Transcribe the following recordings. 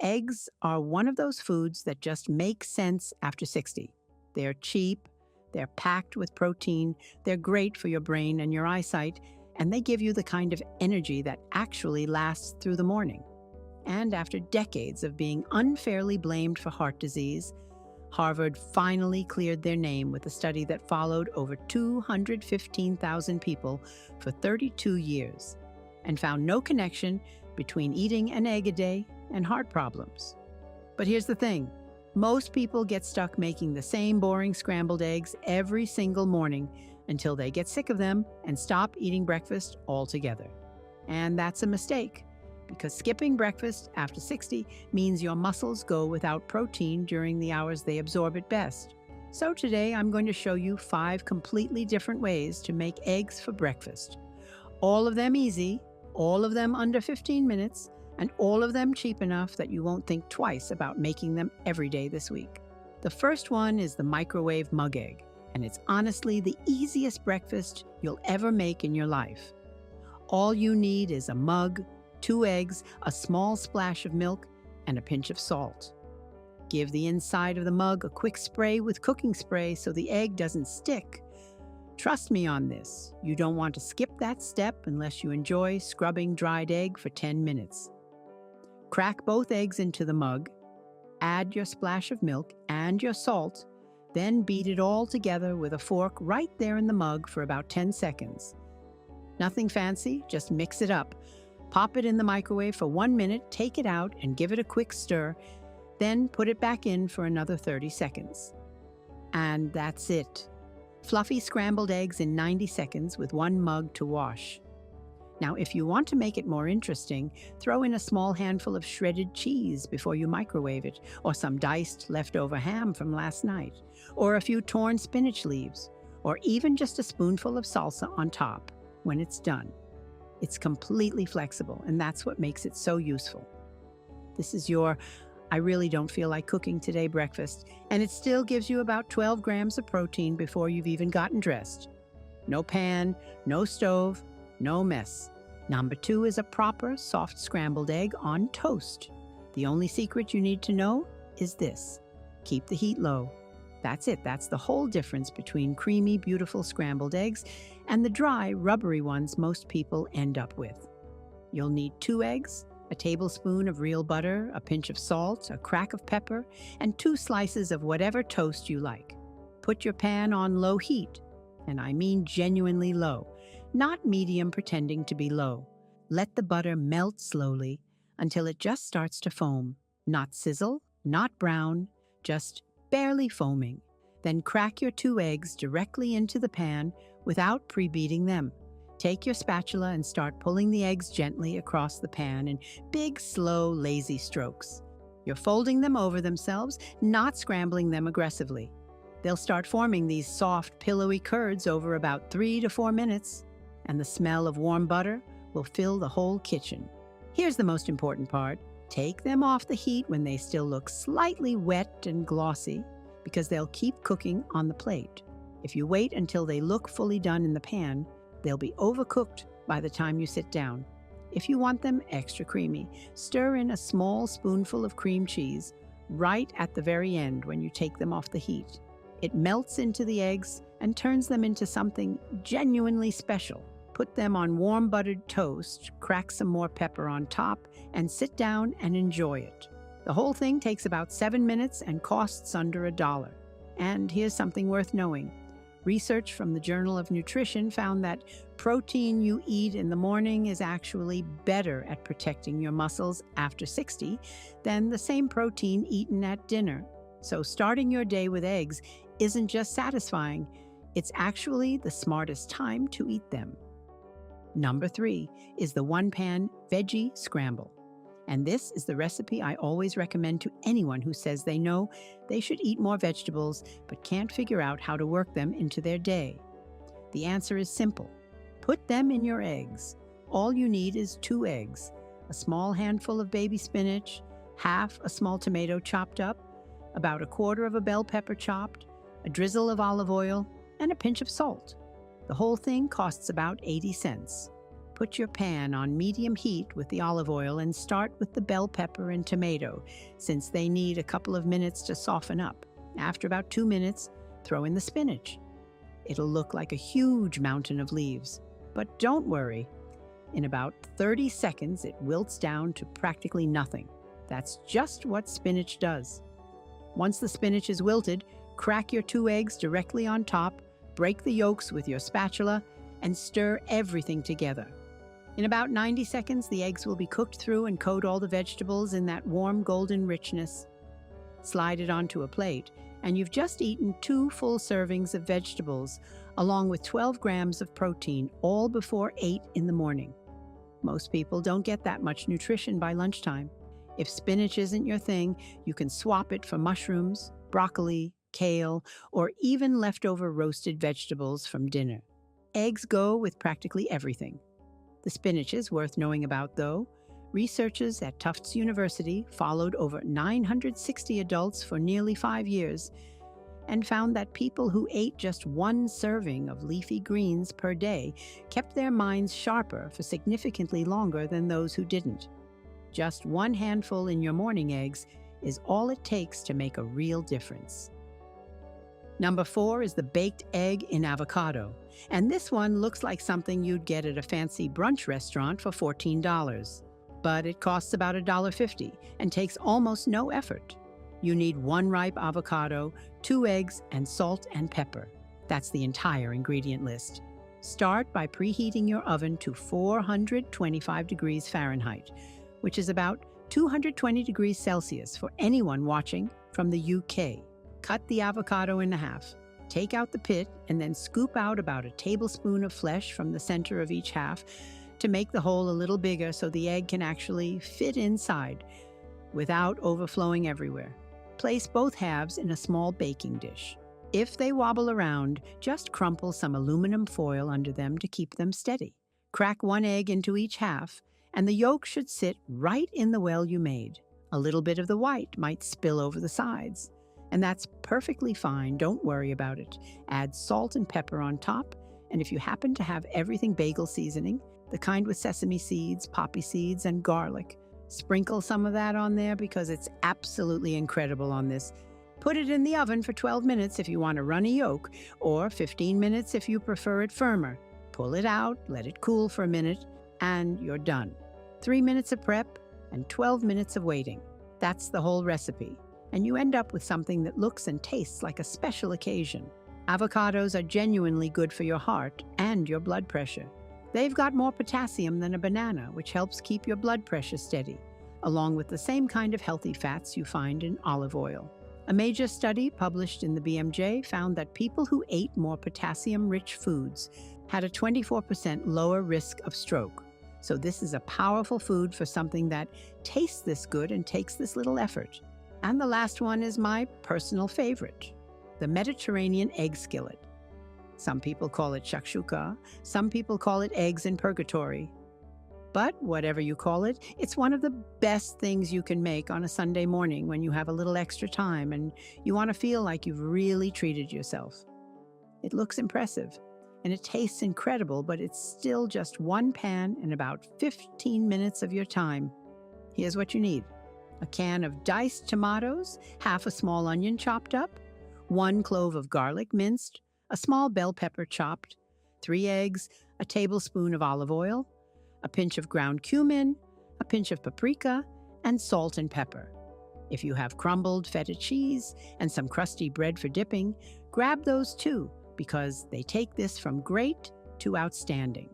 Eggs are one of those foods that just make sense after 60. They're cheap, they're packed with protein, they're great for your brain and your eyesight, and they give you the kind of energy that actually lasts through the morning. And after decades of being unfairly blamed for heart disease, Harvard finally cleared their name with a study that followed over 215,000 people for 32 years and found no connection between eating an egg a day and heart problems. But here's the thing. Most people get stuck making the same boring scrambled eggs every single morning until they get sick of them and stop eating breakfast altogether. And that's a mistake, because skipping breakfast after 60 means your muscles go without protein during the hours they absorb it best. So today I'm going to show you 5 completely different ways to make eggs for breakfast. All of them easy, all of them under 15 minutes, and all of them cheap enough that you won't think twice about making them every day this week. The first one is the microwave mug egg, and it's honestly the easiest breakfast you'll ever make in your life. All you need is a mug, 2 eggs, a small splash of milk, and a pinch of salt. Give the inside of the mug a quick spray with cooking spray so the egg doesn't stick. Trust me on this, you don't want to skip that step unless you enjoy scrubbing dried egg for 10 minutes. Crack both eggs into the mug, add your splash of milk and your salt, then beat it all together with a fork right there in the mug for about 10 seconds. Nothing fancy, just mix it up. Pop it in the microwave for 1 minute, take it out and give it a quick stir, then put it back in for another 30 seconds. And that's it. Fluffy scrambled eggs in 90 seconds with 1 mug to wash. Now, if you want to make it more interesting, throw in a small handful of shredded cheese before you microwave it, or some diced leftover ham from last night, or a few torn spinach leaves, or even just a spoonful of salsa on top when it's done. It's completely flexible, and that's what makes it so useful. This is your I really don't feel like cooking today breakfast, and it still gives you about 12 grams of protein before you've even gotten dressed. No pan, no stove, no mess. Number 2 is a proper soft scrambled egg on toast. The only secret you need to know is this: keep the heat low. That's it. That's the whole difference between creamy, beautiful scrambled eggs and the dry, rubbery ones most people end up with. You'll need 2 eggs, a tablespoon of real butter, a pinch of salt, a crack of pepper, and 2 slices of whatever toast you like. Put your pan on low heat, and I mean genuinely low, not medium pretending to be low. Let the butter melt slowly until it just starts to foam. Not sizzle, not brown, just barely foaming. Then crack your 2 eggs directly into the pan without prebeating them. Take your spatula and start pulling the eggs gently across the pan in big, slow, lazy strokes. You're folding them over themselves, not scrambling them aggressively. They'll start forming these soft, pillowy curds over about 3 to 4 minutes, and the smell of warm butter will fill the whole kitchen. Here's the most important part. Take them off the heat when they still look slightly wet and glossy, because they'll keep cooking on the plate. If you wait until they look fully done in the pan, they'll be overcooked by the time you sit down. If you want them extra creamy, stir in a small spoonful of cream cheese right at the very end when you take them off the heat. It melts into the eggs and turns them into something genuinely special. Put them on warm buttered toast, crack some more pepper on top, and sit down and enjoy it. The whole thing takes about 7 minutes and costs under $1. And here's something worth knowing. Research from the Journal of Nutrition found that protein you eat in the morning is actually better at protecting your muscles after 60 than the same protein eaten at dinner. So starting your day with eggs isn't just satisfying, it's actually the smartest time to eat them. Number 3 is the one-pan veggie scramble. And this is the recipe I always recommend to anyone who says they know they should eat more vegetables but can't figure out how to work them into their day. The answer is simple. Put them in your eggs. All you need is 2 eggs, a small handful of baby spinach, half a small tomato chopped up, about a quarter of a bell pepper chopped, a drizzle of olive oil, and a pinch of salt. The whole thing costs about 80 cents. Put your pan on medium heat with the olive oil and start with the bell pepper and tomato, since they need a couple of minutes to soften up. After about 2 minutes, throw in the spinach. It'll look like a huge mountain of leaves. But don't worry. In about 30 seconds, it wilts down to practically nothing. That's just what spinach does. Once the spinach is wilted, crack your 2 eggs directly on top, break the yolks with your spatula, and stir everything together. In about 90 seconds, the eggs will be cooked through and coat all the vegetables in that warm golden richness. Slide it onto a plate, and you've just eaten 2 full servings of vegetables, along with 12 grams of protein, all before 8 in the morning. Most people don't get that much nutrition by lunchtime. If spinach isn't your thing, you can swap it for mushrooms, broccoli, kale, or even leftover roasted vegetables from dinner. Eggs go with practically everything. The spinach is worth knowing about, though. Researchers at Tufts University followed over 960 adults for nearly 5 years and found that people who ate just 1 serving of leafy greens per day kept their minds sharper for significantly longer than those who didn't. Just 1 handful in your morning eggs is all it takes to make a real difference. Number 4 is the baked egg in avocado. And this one looks like something you'd get at a fancy brunch restaurant for $14. But it costs about $1.50 and takes almost no effort. You need 1 ripe avocado, 2 eggs, and salt and pepper. That's the entire ingredient list. Start by preheating your oven to 425 degrees Fahrenheit, which is about 220 degrees Celsius for anyone watching from the UK. Cut the avocado in half. Take out the pit and then scoop out about a tablespoon of flesh from the center of each half to make the hole a little bigger so the egg can actually fit inside without overflowing everywhere. Place both halves in a small baking dish. If they wobble around, just crumple some aluminum foil under them to keep them steady. Crack 1 egg into each half, and the yolk should sit right in the well you made. A little bit of the white might spill over the sides. And that's perfectly fine, don't worry about it. Add salt and pepper on top, and if you happen to have everything bagel seasoning, the kind with sesame seeds, poppy seeds, and garlic, sprinkle some of that on there because it's absolutely incredible on this. Put it in the oven for 12 minutes if you want a runny yolk, or 15 minutes if you prefer it firmer. Pull it out, let it cool for a minute, and you're done. 3 minutes of prep and 12 minutes of waiting. That's the whole recipe. And you end up with something that looks and tastes like a special occasion. Avocados are genuinely good for your heart and your blood pressure. They've got more potassium than a banana, which helps keep your blood pressure steady, along with the same kind of healthy fats you find in olive oil. A major study published in the BMJ found that people who ate more potassium-rich foods had a 24% lower risk of stroke. So this is a powerful food for something that tastes this good and takes this little effort. And the last one is my personal favorite, the Mediterranean egg skillet. Some people call it shakshuka, some people call it eggs in purgatory. But whatever you call it, it's one of the best things you can make on a Sunday morning when you have a little extra time and you want to feel like you've really treated yourself. It looks impressive and it tastes incredible, but it's still just 1 pan and about 15 minutes of your time. Here's what you need. A can of diced tomatoes, half a small onion chopped up, 1 clove of garlic minced, a small bell pepper chopped, 3 eggs, a tablespoon of olive oil, a pinch of ground cumin, a pinch of paprika, and salt and pepper. If you have crumbled feta cheese and some crusty bread for dipping, grab those too, because they take this from great to outstanding.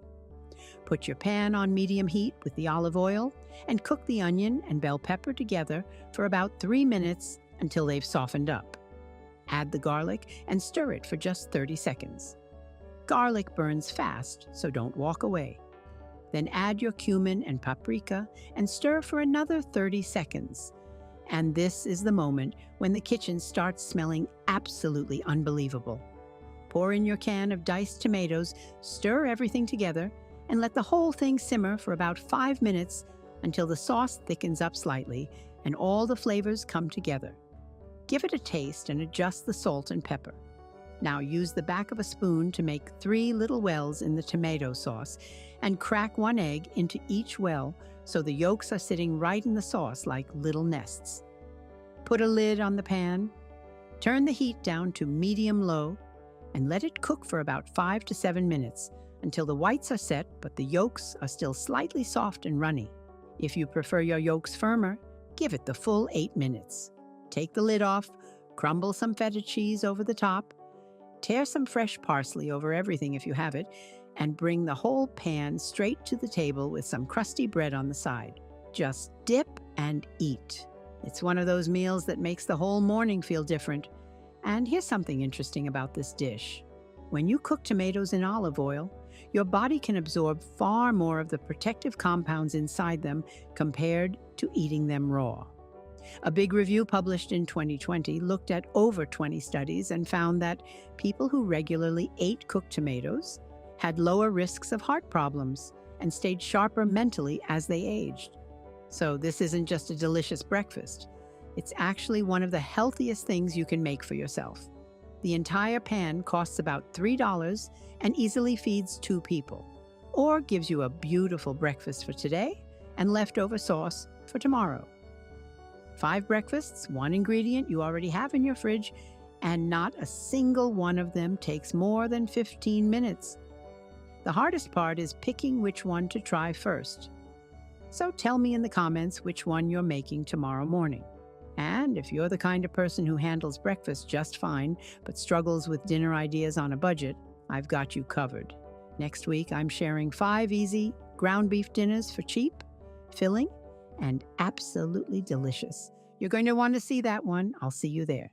Put your pan on medium heat with the olive oil and cook the onion and bell pepper together for about 3 minutes until they've softened up. Add the garlic and stir it for just 30 seconds. Garlic burns fast, so don't walk away. Then add your cumin and paprika and stir for another 30 seconds. And this is the moment when the kitchen starts smelling absolutely unbelievable. Pour in your can of diced tomatoes, stir everything together, and let the whole thing simmer for about 5 minutes until the sauce thickens up slightly and all the flavors come together. Give it a taste and adjust the salt and pepper. Now use the back of a spoon to make 3 little wells in the tomato sauce and crack 1 egg into each well so the yolks are sitting right in the sauce like little nests. Put a lid on the pan, turn the heat down to medium-low, and let it cook for about 5 to 7 minutes until the whites are set but the yolks are still slightly soft and runny. If you prefer your yolks firmer, give it the full 8 minutes. Take the lid off, crumble some feta cheese over the top, tear some fresh parsley over everything if you have it, and bring the whole pan straight to the table with some crusty bread on the side. Just dip and eat. It's one of those meals that makes the whole morning feel different. And here's something interesting about this dish. When you cook tomatoes in olive oil, your body can absorb far more of the protective compounds inside them compared to eating them raw. A big review published in 2020 looked at over 20 studies and found that people who regularly ate cooked tomatoes had lower risks of heart problems and stayed sharper mentally as they aged. So this isn't just a delicious breakfast. It's actually one of the healthiest things you can make for yourself. The entire pan costs about $3 and easily feeds 2 people, or gives you a beautiful breakfast for today and leftover sauce for tomorrow. 5 breakfasts, 1 ingredient you already have in your fridge, and not a single one of them takes more than 15 minutes. The hardest part is picking which one to try first. So tell me in the comments which one you're making tomorrow morning. And if you're the kind of person who handles breakfast just fine, but struggles with dinner ideas on a budget, I've got you covered. Next week, I'm sharing 5 easy ground beef dinners for cheap, filling, and absolutely delicious. You're going to want to see that one. I'll see you there.